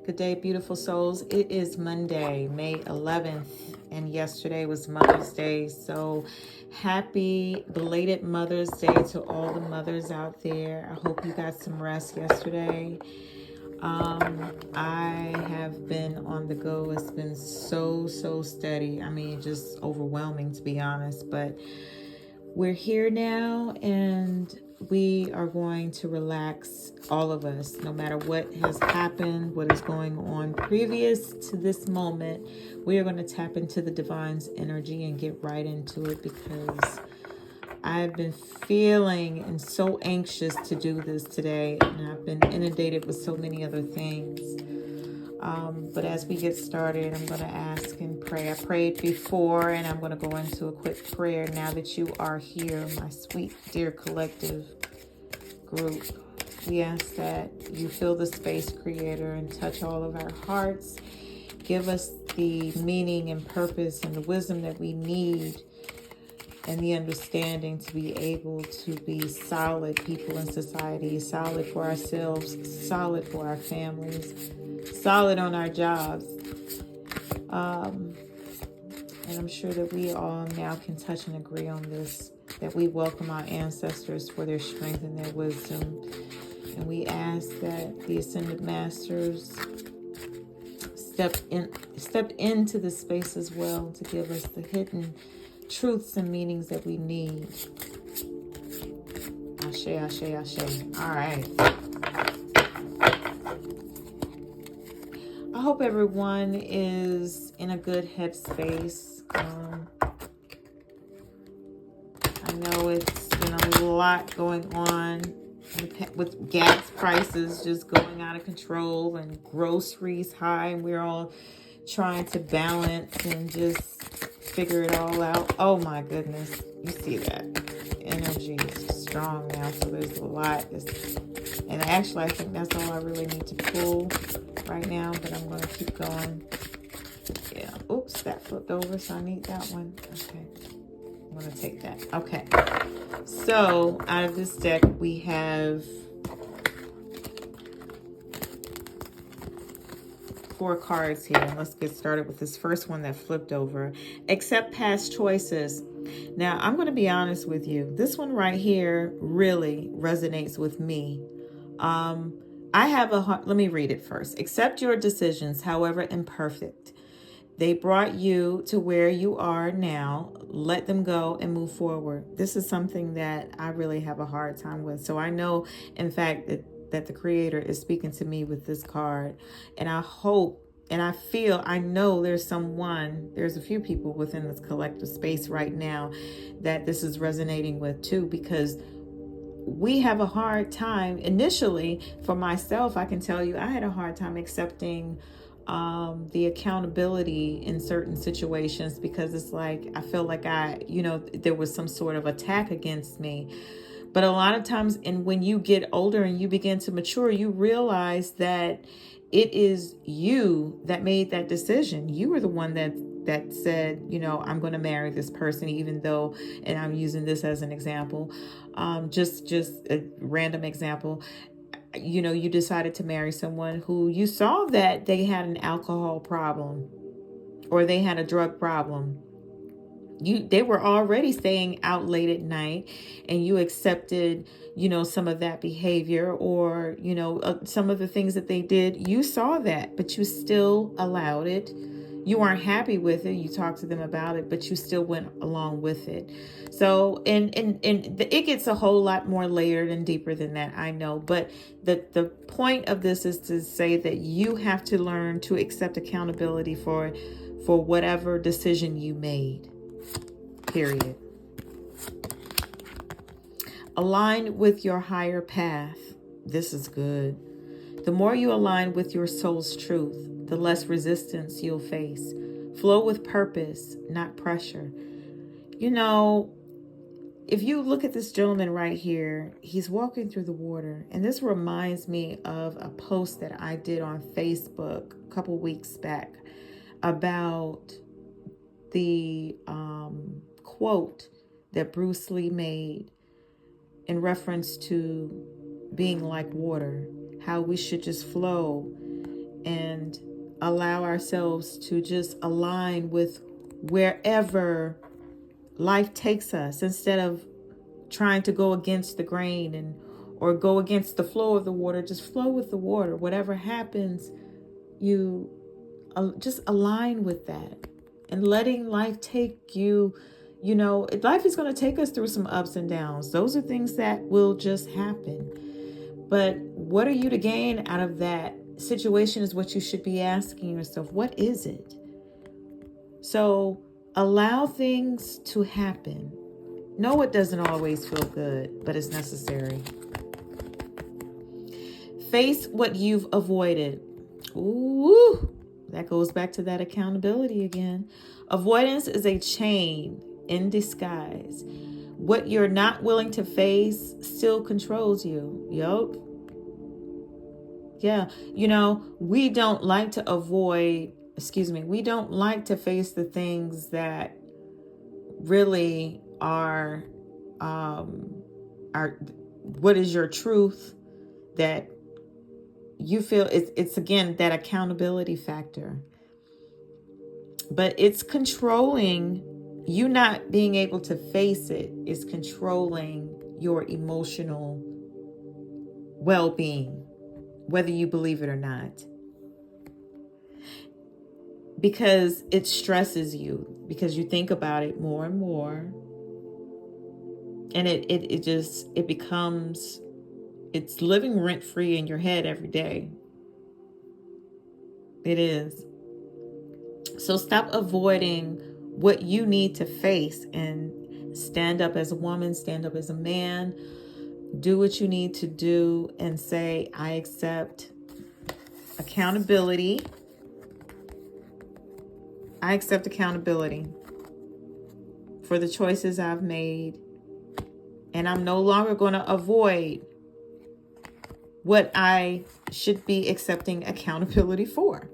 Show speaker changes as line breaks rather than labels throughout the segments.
Good day, beautiful souls. It is Monday, May 11th, and yesterday was Mother's Day. So happy belated Mother's Day to all the mothers out there. I hope you got some rest yesterday. I have been on the go. It's been so steady. I mean, just overwhelming, to be honest. But we're here now, and we are going to relax, all of us, no matter what has happened, what is going on previous to this moment. We are going to tap into the divine's energy and get right into it, because I've been feeling and so anxious to do this today, and I've been inundated with so many other things. But as we get started, I'm going to ask and pray. I prayed before, and I'm going to go into a quick prayer now that you are here, my sweet, dear collective group. We ask that you fill the space, Creator, and touch all of our hearts. Give us the meaning and purpose and the wisdom that we need, and the understanding to be able to be solid people in society, solid for ourselves, solid for our families, solid on our jobs. And I'm sure that we all now can touch and agree on this, that we welcome our ancestors for their strength and their wisdom. And we ask that the Ascended Masters stepped into the space as well to give us the hidden truths and meanings that we need. Ashe, ashe, ashe. All right. I hope everyone is in a good headspace. I know it's a lot going on with gas prices just going out of control and groceries high, and we're all trying to balance and just figure it all out. Oh my goodness, you see that energy is strong now, so there's a lot. And actually, I think that's all I really need to pull right now, but I'm going to keep going. Yeah, oops, that flipped over, so I need that one. Okay, I'm going to take that. Okay, so out of this deck we have 4 cards here. Let's get started with this first one that flipped over. Accept past choices. Now, I'm going to be honest with you. This one right here really resonates with me. Let me read it first. Accept your decisions, however imperfect. They brought you to where you are now. Let them go and move forward. This is something that I really have a hard time with. So I know, in fact, that the Creator is speaking to me with this card. And I hope and I know there's a few people within this collective space right now that this is resonating with too, because we have a hard time initially. For myself, I can tell you I had a hard time accepting the accountability in certain situations, because it's like I feel like there was some sort of attack against me. But a lot of times, and when you get older and you begin to mature, you realize that it is you that made that decision. You were the one that said, I'm going to marry this person, even though, and I'm using this as an example, just a random example. You decided to marry someone who you saw that they had an alcohol problem or they had a drug problem. They were already staying out late at night, and you accepted, some of that behavior, or, some of the things that they did. You saw that, but you still allowed it. You weren't happy with it. You talked to them about it, but you still went along with it. So, and it gets a whole lot more layered and deeper than that, I know. But the point of this is to say that you have to learn to accept accountability for whatever decision you made. Period. Align with your higher path. This is good. The more you align with your soul's truth, the less resistance you'll face. Flow with purpose, not pressure. If you look at this gentleman right here, he's walking through the water. And this reminds me of a post that I did on Facebook a couple weeks back about the quote that Bruce Lee made in reference to being like water, how we should just flow and allow ourselves to just align with wherever life takes us, instead of trying to go against the grain or go against the flow of the water. Just flow with the water. Whatever happens, you just align with that, and letting life take you. Life is going to take us through some ups and downs. Those are things that will just happen. But what are you to gain out of that situation is what you should be asking yourself. What is it? So allow things to happen. No, it doesn't always feel good, but it's necessary. Face what you've avoided. Ooh, that goes back to that accountability again. Avoidance is a chain in disguise. What you're not willing to face still controls you. Yup. Yeah. We don't like to we don't like to face the things that really are what is your truth, that you feel it's again that accountability factor. But it's controlling you. Not being able to face it is controlling your emotional well-being, whether you believe it or not, because it stresses you, because you think about it more and more, and it becomes, it's living rent-free in your head every day. It is. So stop avoiding what you need to face, and stand up as a woman, stand up as a man, do what you need to do, and say, I accept accountability. I accept accountability for the choices I've made, and I'm no longer going to avoid what I should be accepting accountability for.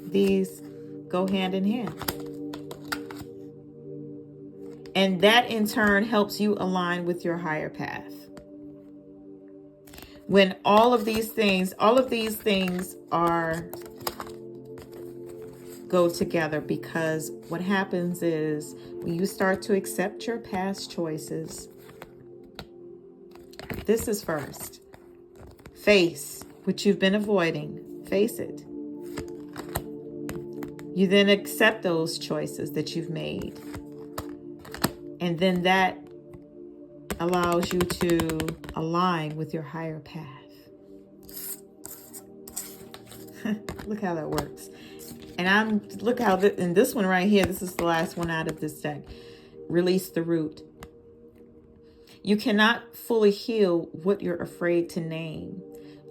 These go hand in hand. And that in turn helps you align with your higher path. When all of these things go together, because what happens is when you start to accept your past choices, this is first. Face what you've been avoiding. Face it. You then accept those choices that you've made. And then that allows you to align with your higher path. Look how that works. And look how in this one right here, this is the last one out of this deck. Release the root. You cannot fully heal what you're afraid to name.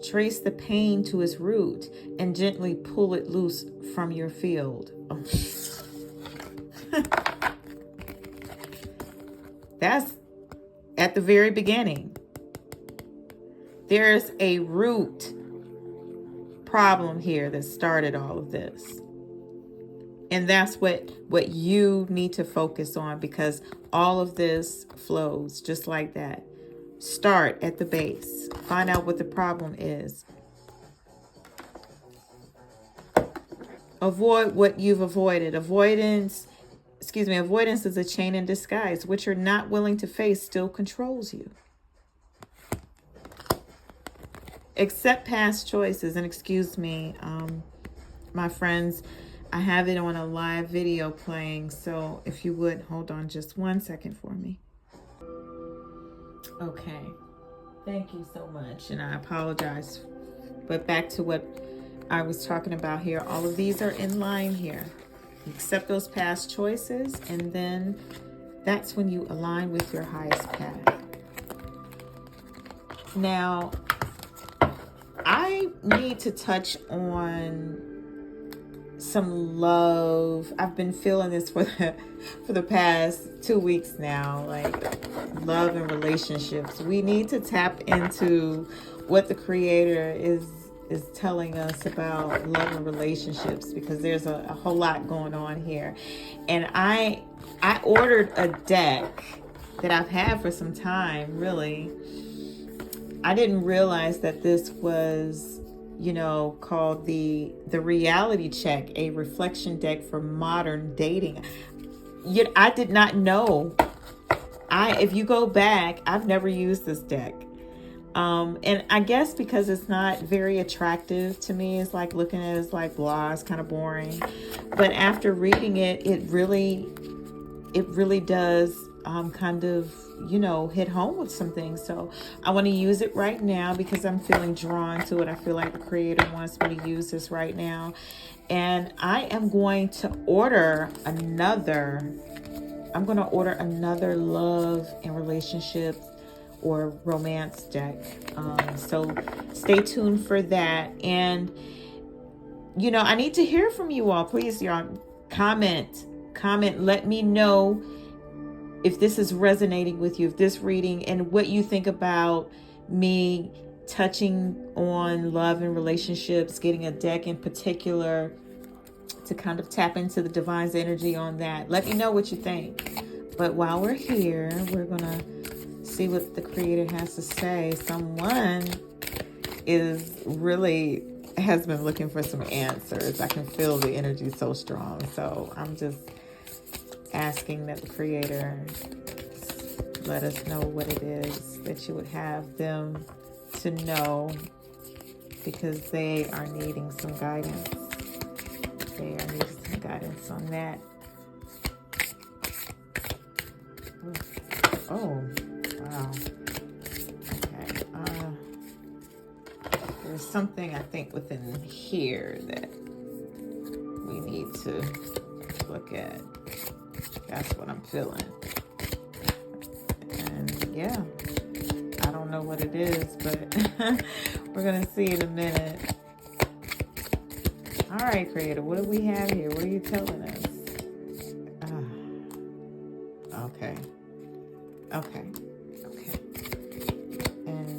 Trace the pain to its root and gently pull it loose from your field. Oh. That's at the very beginning. There's a root problem here that started all of this. And that's what you need to focus on, because all of this flows just like that. Start at the base. Find out what the problem is. Avoid what you've avoided. Avoidance is a chain in disguise. What you're not willing to face still controls you. Accept past choices. And excuse me, my friends, I have it on a live video playing. So if you would, hold on just 1 second for me. Okay. Thank you so much. And I apologize. But back to what I was talking about here. All of these are in line here. Accept those past choices, and then that's when you align with your highest path. Now, I need to touch on some love. I've been feeling this for the past 2 weeks now, like love and relationships. We need to tap into what the Creator is telling us about love and relationships, because there's a whole lot going on here. And I ordered a deck that I've had for some time, really. I didn't realize that this was called the Reality Check, a reflection deck for modern dating. I did not know. If you go back, I've never used this deck. And I guess because it's not very attractive to me, it's like looking at it, it's like blah, it's kind of boring. But after reading it, it really does kind of, hit home with some things. So I want to use it right now because I'm feeling drawn to it. I feel like the creator wants me to use this right now. And I am going to order another love and relationship or romance deck. So stay tuned for that. And, I need to hear from you all. Please, y'all, comment. Let me know if this is resonating with you, if this reading, and what you think about me touching on love and relationships, getting a deck in particular to kind of tap into the divine's energy on that. Let me know what you think. But while we're here, we're going to see what the creator has to say. Someone has been looking for some answers. I can feel the energy so strong. So I'm just asking that the creator let us know what it is that you would have them to know, because they are needing some guidance. They are needing some guidance on that. Oh, wow. Okay. There's something I think within here that we need to look at. That's what I'm feeling. And yeah, I don't know what it is, but we're going to see in a minute. All right, creator, what do we have here? What are you telling us? Okay. And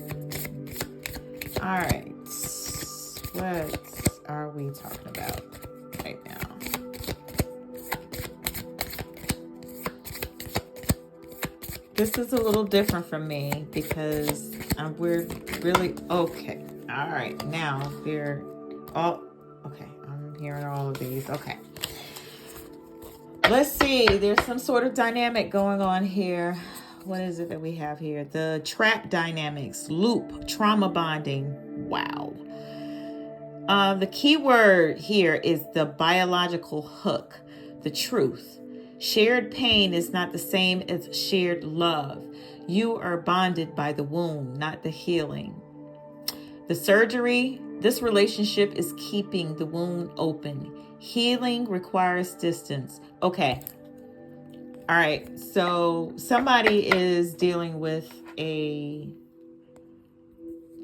all right, what are we talking about right now? This is a little different from me because we're really okay. All right, now they're all okay. I'm hearing all of these. Okay, let's see. There's some sort of dynamic going on here. What is it that we have here? The trap dynamics, loop, trauma bonding. Wow. The key word here is the biological hook, the truth. Shared pain is not the same as shared love. You are bonded by the wound, not the healing. The surgery, this relationship is keeping the wound open. Healing requires distance. Okay. All right. So somebody is dealing with a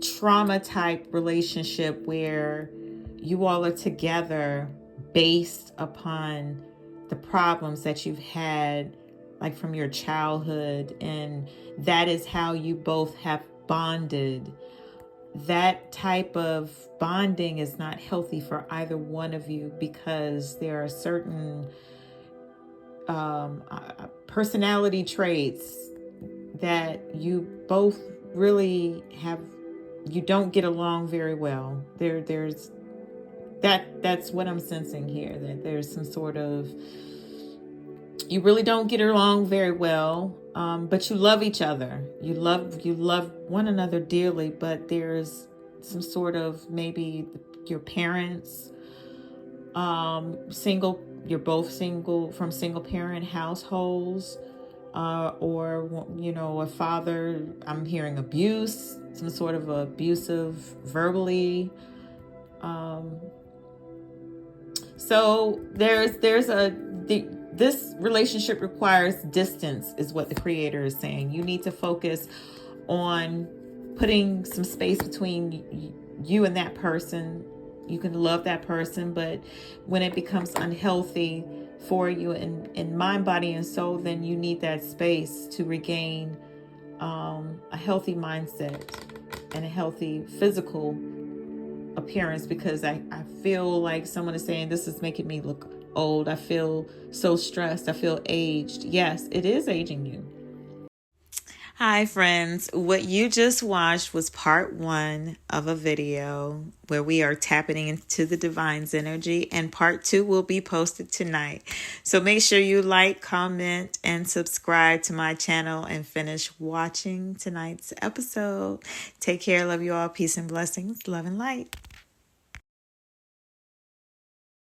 trauma type relationship where you all are together based upon the problems that you've had, like from your childhood, and that is how you both have bonded. That type of bonding is not healthy for either one of you because there are certain personality traits that you both really have. You don't get along very well. There's that's what I'm sensing here, that there's some sort of, you really don't get along very well, but you love each other. You love one another dearly, but there's some sort of, maybe your parents, you're both single, from single parent households, or a father, I'm hearing abuse, some sort of abusive verbally. So this relationship requires distance, is what the creator is saying. You need to focus on putting some space between you and that person. You can love that person, but when it becomes unhealthy for you in mind, body, and soul, then you need that space to regain a healthy mindset and a healthy physical appearance, because I feel like someone is saying, this is making me look old. I feel so stressed. I feel aged. Yes, it is aging you. Hi, friends. What you just watched was part 1 of a video where we are tapping into the divine's energy, and part 2 will be posted tonight. So make sure you like, comment, and subscribe to my channel and finish watching tonight's episode. Take care. Love you all. Peace and blessings. Love and light.